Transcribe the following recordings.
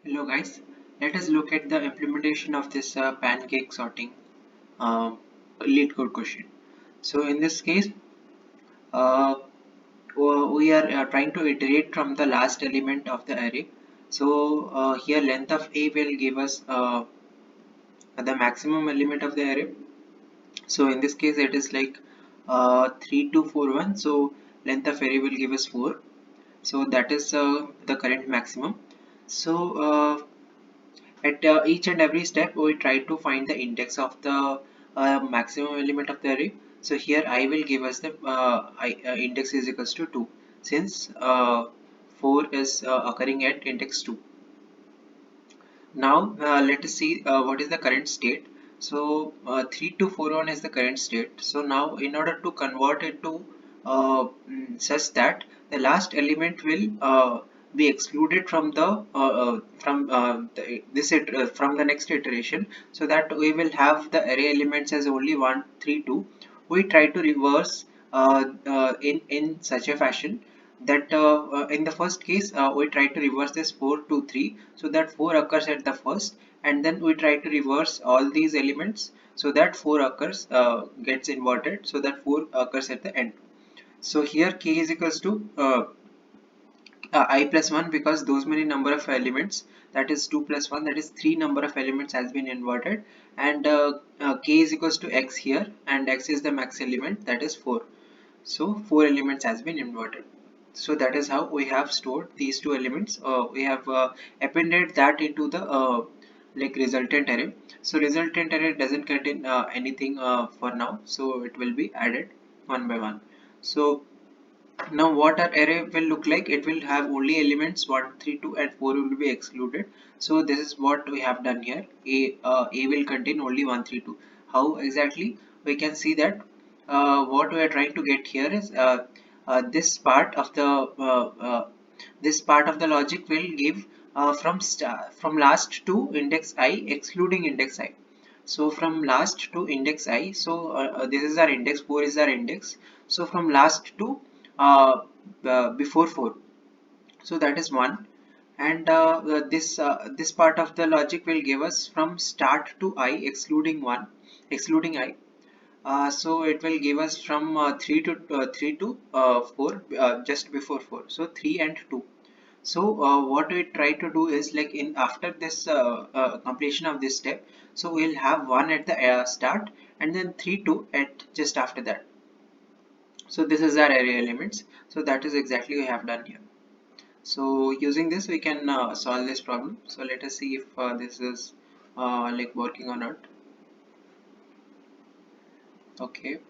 Hello guys, let us look at the implementation of this pancake sorting uh, lead code question. So in this case, uh, we are trying to iterate from the last element of the array. So here length of A will give us the maximum element of the array. So in this case it is like 3241. So length of array will give us 4. So that is the current maximum. So at each and every step, we try to find the index of the maximum element of the array. So here I will give us the index is equals to 2 since 4 is occurring at index 2. Now let us see what is the current state. So 3241 is the current state. So now in order to convert it to such that the last element will be excluded from from the next iteration, so that we will have the array elements as only 1 3 2. We try to reverse in such a fashion that in the first case we try to reverse this 4 to 3, so that 4 occurs at the first, and then we try to reverse all these elements so that 4 occurs gets inverted, so that 4 occurs at the end. So here k is equals to I plus 1, because those many number of elements, that is 2 plus 1, that is 3 number of elements has been inverted, and k is equals to x here, and x is the max element, that is 4. So 4 elements has been inverted. So that is how we have stored these two elements. We have appended that into the like resultant array. So resultant array doesn't contain anything for now, so it will be added one by one. So now what our array will look like, it will have only elements 1 3 2 and 4 will be excluded. So this is what we have done here. A will contain only 1 3 2. How exactly we can see that? What we are trying to get here is this part of the this part of the logic will give from last to index I excluding index I. So from last to index I, so this is our index, 4 is our index. So from last to uh, before 4, so that is 1. And this part of the logic will give us from start to I excluding 1 excluding I. So it will give us from 3 to 4, just before 4, so 3 and 2. So what we try to do is, like, in after this completion of this step, so we'll have 1 at the start, and then 3 2 at just after that. So this is our array elements. So that is exactly we have done here. So using this we can solve this problem. So let us see if this is like working or not. Okay.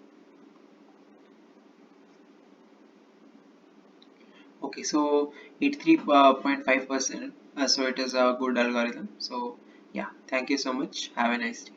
Okay, so it 3.5%. So it is a good algorithm. So yeah, thank you so much. Have a nice day.